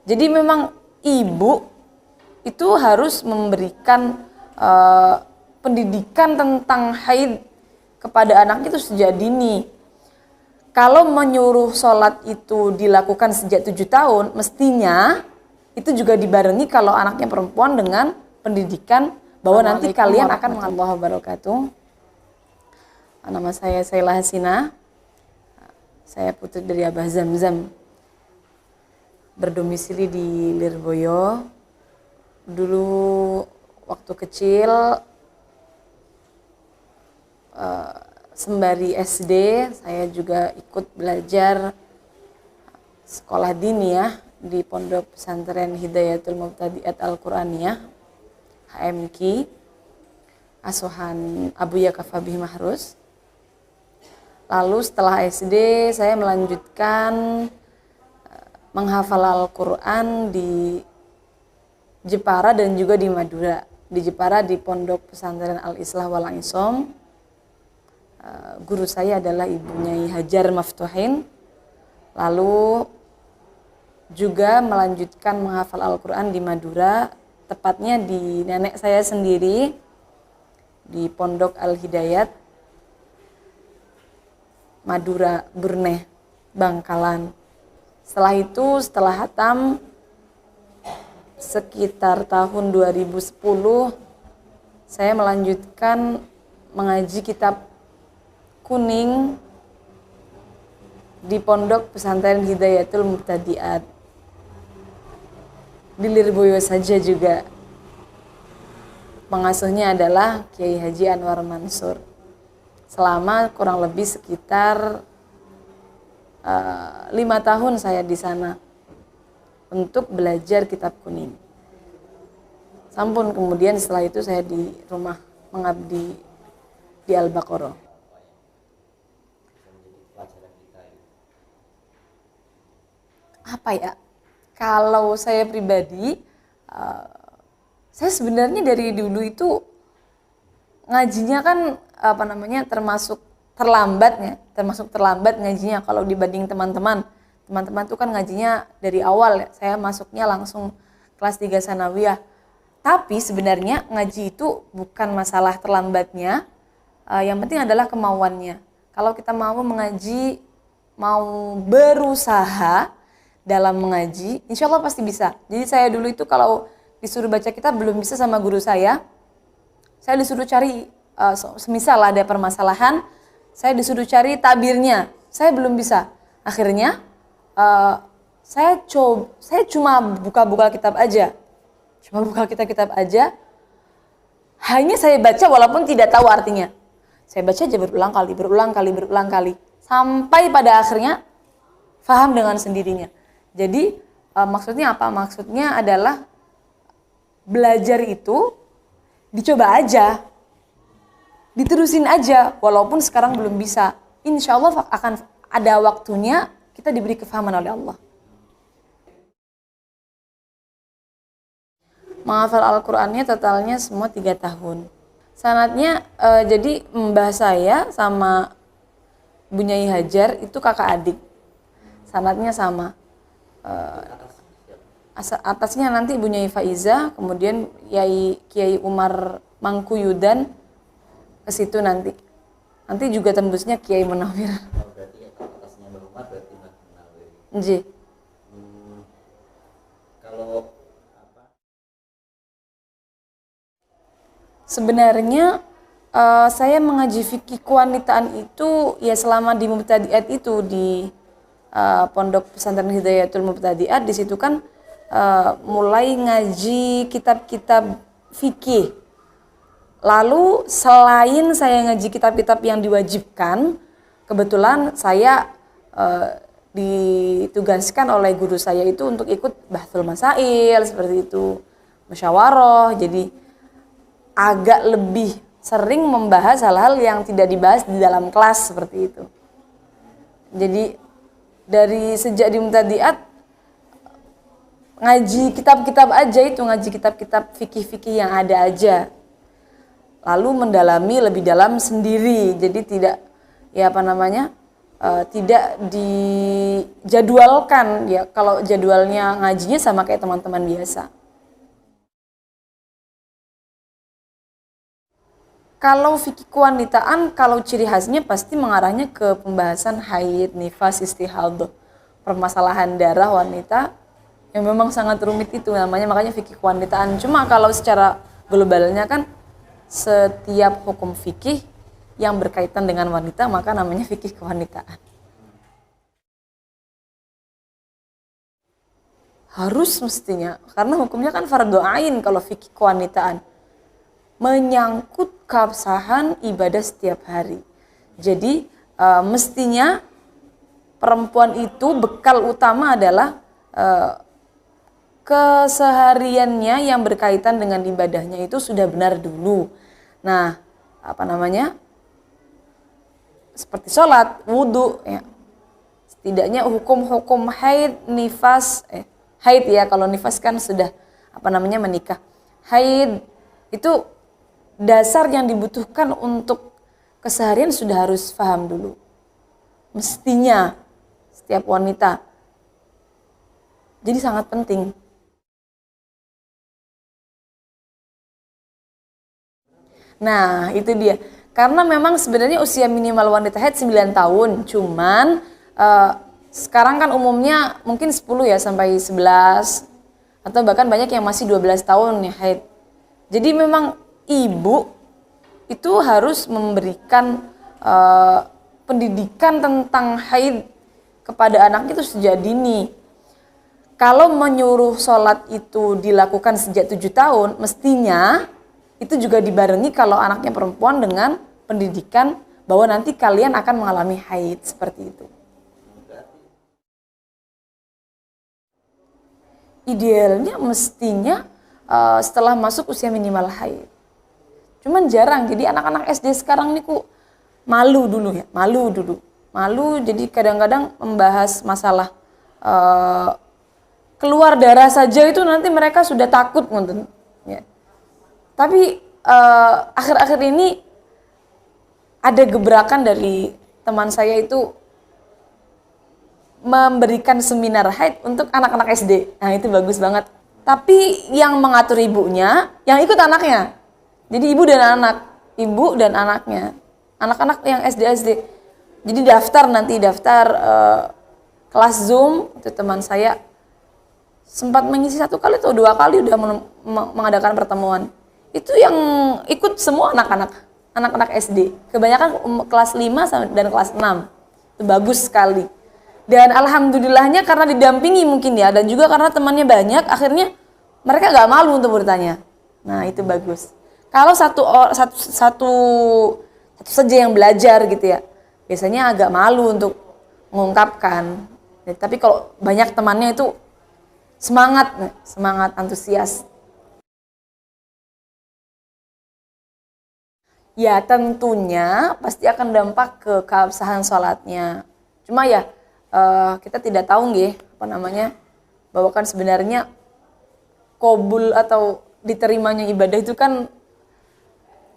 Jadi memang ibu itu harus memberikan pendidikan tentang haid kepada anak itu sejak dini. Kalau menyuruh sholat itu dilakukan sejak 7 tahun, mestinya itu juga dibarengi kalau anaknya perempuan dengan pendidikan bahwa nanti kalian akan mengalami wabarakatuh. Nama saya Saila Hasina, saya putri dari Abah Zamzam, berdomisili di Lirboyo. Dulu waktu kecil sembari SD saya juga ikut belajar sekolah diniyah di Pondok Pesantren Hidayatul Mubtadi'at Al-Quraniyah HMQ asuhan Abu Yakafabih Mahrus. Lalu setelah SD saya melanjutkan menghafal Al-Quran di Jepara dan juga di Madura. Di Jepara di Pondok Pesantren Al-Islah Wal Isom. Guru saya adalah Ibu Nyai Hajar Maftuhin. Lalu juga melanjutkan menghafal Al-Quran di Madura, tepatnya di nenek saya sendiri di Pondok Al-Hidayat Madura Burneh Bangkalan. Setelah itu, setelah hatam sekitar tahun 2010 saya melanjutkan mengaji kitab kuning di Pondok Pesantren Hidayatul Mubtadi'at di Lirboyo saja juga. Pengasuhnya adalah Kiai Haji Anwar Mansur. Selama kurang lebih sekitar 5 tahun saya di sana untuk belajar kitab kuning. Sampun kemudian setelah itu saya di rumah mengabdi di Al-Baqarah. Apa ya? Kalau saya pribadi, saya sebenarnya dari dulu itu ngajinya kan termasuk terlambat ngajinya kalau dibanding teman-teman. Teman-teman tuh kan ngajinya dari awal ya. Saya masuknya langsung kelas 3 sanawiyah. Tapi sebenarnya ngaji itu bukan masalah terlambatnya. Yang penting adalah kemauannya. Kalau kita mau mengaji, mau berusaha dalam mengaji, insya Allah pasti bisa. Jadi saya dulu itu kalau disuruh baca kitab belum bisa sama guru saya disuruh cari, semisal ada permasalahan, saya disuruh cari tabirnya, saya belum bisa. Akhirnya saya cuma buka kitab aja, hanya saya baca walaupun tidak tahu artinya. Saya baca aja berulang kali, sampai pada akhirnya paham dengan sendirinya. Jadi maksudnya apa? Maksudnya adalah belajar itu dicoba aja, diterusin aja, walaupun sekarang belum bisa. Insya Allah akan ada waktunya kita diberi kefahaman oleh Allah. Menghafal Al-Qur'annya totalnya semua 3 tahun. Sanatnya jadi mbah saya sama Bu Nyai Hajar itu kakak adik. Sanatnya sama. Atasnya nanti Ibu Nyai Faiza, kemudian Kiai Umar Mangkuyudan ke situ nanti juga tembusnya Kiai Munawir. Berarti atasnya Mbak Umar berarti Mbak Munawir. Nggih. Kalau sebenarnya saya mengaji fikih kewanitaan itu ya selama di Mubtadi'at itu di Pondok Pesantren Hidayatul Mubtadi'at. Di situ kan mulai ngaji kitab-kitab fikih. Lalu selain saya ngaji kitab-kitab yang diwajibkan, kebetulan saya ditugaskan oleh guru saya itu untuk ikut bahthul masail seperti itu, musyawarah. Jadi agak lebih sering membahas hal-hal yang tidak dibahas di dalam kelas seperti itu. Jadi dari sejak di Mubtadi'at ngaji kitab-kitab aja itu, ngaji kitab-kitab fikih-fikih yang ada aja. Lalu mendalami lebih dalam sendiri. Jadi tidak tidak dijadwalkan ya. Kalau jadwalnya ngajinya sama kayak teman-teman biasa. Kalau fikih kewanitaan, kalau ciri khasnya pasti mengarahnya ke pembahasan haid, nifas, istihadah, permasalahan darah wanita yang memang sangat rumit itu namanya, makanya fikih kewanitaan. Cuma kalau secara globalnya kan setiap hukum fikih yang berkaitan dengan wanita maka namanya fikih kewanitaan. Harus mestinya, karena hukumnya kan fardhu ain kalau fikih kewanitaan. Menyangkut keabsahan ibadah setiap hari. Jadi mestinya perempuan itu bekal utama adalah kesehariannya yang berkaitan dengan ibadahnya itu sudah benar dulu. Nah, seperti sholat, wudhu, ya. Setidaknya hukum-hukum haid, nifas, haid ya, kalau nifas kan sudah menikah. Haid itu dasar yang dibutuhkan untuk keseharian sudah harus paham dulu. Mestinya setiap wanita. Jadi sangat penting. Nah, itu dia. Karena memang sebenarnya usia minimal wanita haid 9 tahun. Cuman sekarang kan umumnya mungkin 10 ya sampai 11. Atau bahkan banyak yang masih 12 tahun ya haid. Jadi memang ibu itu harus memberikan pendidikan tentang haid kepada anaknya itu sejak dini. Kalau menyuruh sholat itu dilakukan sejak 7 tahun, mestinya itu juga dibarengi kalau anaknya perempuan dengan pendidikan bahwa nanti kalian akan mengalami haid seperti itu. Idealnya mestinya setelah masuk usia minimal haid. Cuman jarang, jadi anak-anak SD sekarang ini malu dulu. Malu, jadi kadang-kadang membahas masalah keluar darah saja itu nanti mereka sudah takut nonton. Ya. Tapi akhir-akhir ini ada gebrakan dari teman saya itu memberikan seminar haid untuk anak-anak SD. Nah itu bagus banget. Tapi yang mengatur ibunya, yang ikut anaknya. Jadi ibu dan anaknya, anak-anak yang SD. Jadi daftar kelas Zoom, itu teman saya sempat mengisi 1 kali atau 2 kali udah mengadakan pertemuan. Itu yang ikut semua anak-anak SD. Kebanyakan kelas 5 dan kelas 6. Itu bagus sekali. Dan alhamdulillahnya karena didampingi mungkin ya, dan juga karena temannya banyak, akhirnya mereka nggak malu untuk bertanya. Nah itu bagus. Kalau satu saja yang belajar gitu ya, biasanya agak malu untuk mengungkapkan. Ya, tapi kalau banyak temannya itu semangat antusias. Ya tentunya pasti akan dampak ke keabsahan sholatnya. Cuma ya kita tidak tahu bahwa kan sebenarnya qabul atau diterimanya ibadah itu kan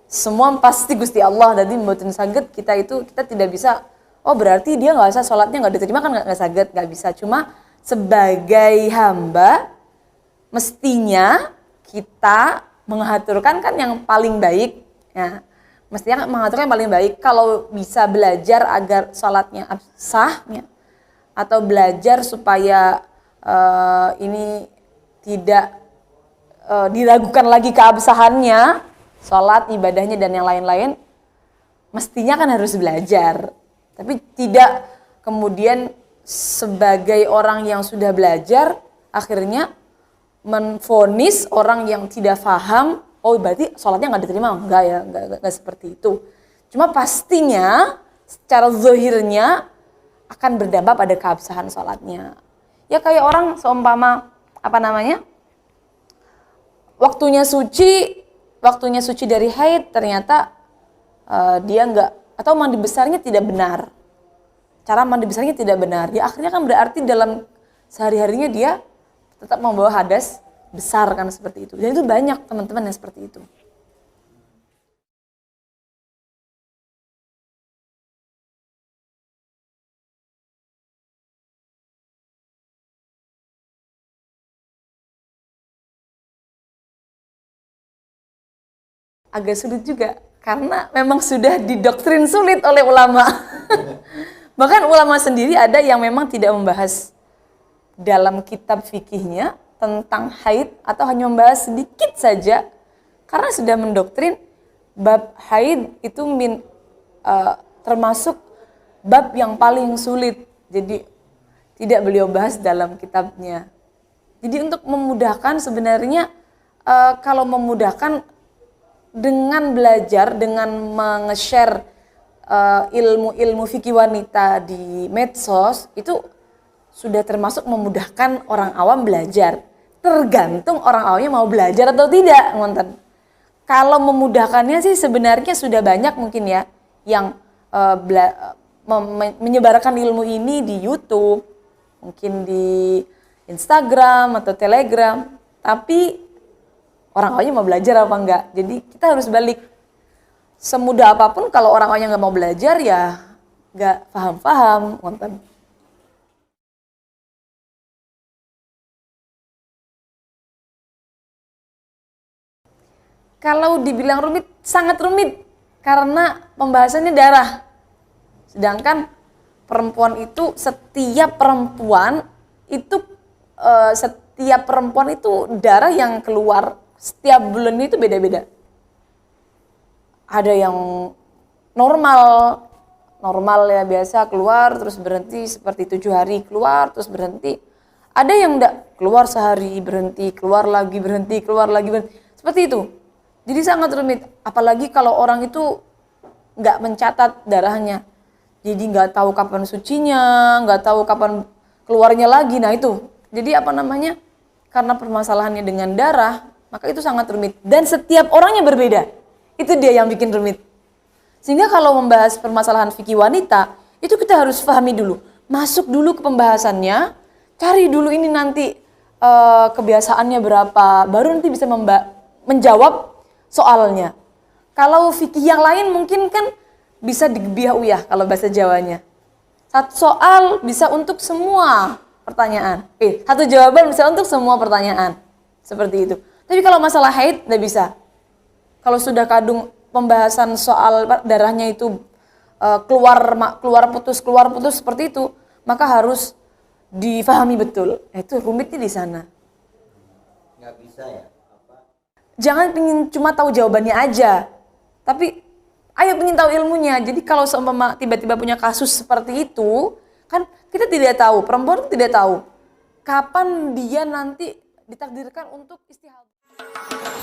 semua pasti Gusti Allah. Jadi mboten saged kita tidak bisa, oh berarti dia nggak usah sholatnya nggak diterima kan nggak saged, nggak bisa. Cuma sebagai hamba mestinya kita mengaturkan kan yang paling baik ya. Mestinya mengaturkan yang paling baik. Kalau bisa belajar agar sholatnya sah ya, atau belajar supaya ini tidak diragukan lagi keabsahannya, sholat, ibadahnya, dan yang lain-lain, mestinya kan harus belajar. Tapi tidak kemudian sebagai orang yang sudah belajar, akhirnya menvonis orang yang tidak paham, oh berarti sholatnya nggak diterima. Enggak ya, enggak seperti itu. Cuma pastinya secara zahirnya akan berdampak pada keabsahan sholatnya. Ya kayak orang seumpama waktunya suci dari haid, ternyata dia atau mandi besarnya tidak benar. Cara mandi besarnya tidak benar. Ya akhirnya kan berarti dalam sehari-harinya dia tetap membawa hadas besar kan seperti itu. Dan itu banyak teman-teman yang seperti itu. agak sulit juga karena memang sudah didoktrin sulit oleh ulama. Bahkan ulama sendiri ada yang memang tidak membahas dalam kitab fikihnya tentang haid atau hanya membahas sedikit saja karena sudah mendoktrin bab haid itu termasuk bab yang paling sulit. Jadi tidak beliau bahas dalam kitabnya. Jadi untuk memudahkan sebenarnya kalau memudahkan dengan belajar, dengan menge-share ilmu-ilmu fikih wanita di medsos itu sudah termasuk memudahkan orang awam belajar. Tergantung orang awamnya mau belajar atau tidak, ngonten. Kalau memudahkannya sih sebenarnya sudah banyak mungkin ya yang menyebarkan ilmu ini di YouTube, mungkin di Instagram atau Telegram. Tapi orang awamnya mau belajar apa enggak? Jadi kita harus balik. Semudah apapun kalau orang awamnya nggak mau belajar ya nggak paham-paham, ngonten. Kalau dibilang rumit, sangat rumit karena pembahasannya darah. Sedangkan perempuan itu setiap perempuan itu darah yang keluar setiap bulan itu beda-beda. Ada yang normal ya biasa keluar terus berhenti seperti 7 hari keluar terus berhenti. Ada yang enggak keluar sehari berhenti, keluar lagi berhenti, keluar lagi berhenti. Seperti itu. Jadi sangat rumit, apalagi kalau orang itu nggak mencatat darahnya. Jadi nggak tahu kapan sucinya, nggak tahu kapan keluarnya lagi. Nah itu, jadi karena permasalahannya dengan darah, maka itu sangat rumit. Dan setiap orangnya berbeda, itu dia yang bikin rumit. Sehingga kalau membahas permasalahan fikih wanita, itu kita harus pahami dulu. Masuk dulu ke pembahasannya, cari dulu ini nanti kebiasaannya berapa, baru nanti bisa menjawab soalnya. Kalau fikih yang lain mungkin kan bisa digebiah uyah kalau bahasa Jawanya. Satu soal bisa untuk semua pertanyaan. Satu jawaban bisa untuk semua pertanyaan. Seperti itu. Tapi kalau masalah haid tidak bisa. Kalau sudah kadung pembahasan soal darahnya itu keluar putus seperti itu, maka harus difahami betul. Itu rumitnya di sana. Nggak bisa ya? Jangan pengen cuma tahu jawabannya aja, tapi ayo pengen tahu ilmunya. Jadi kalau seumpama tiba-tiba punya kasus seperti itu, kan kita tidak tahu, perempuan tidak tahu kapan dia nanti ditakdirkan untuk istihadah.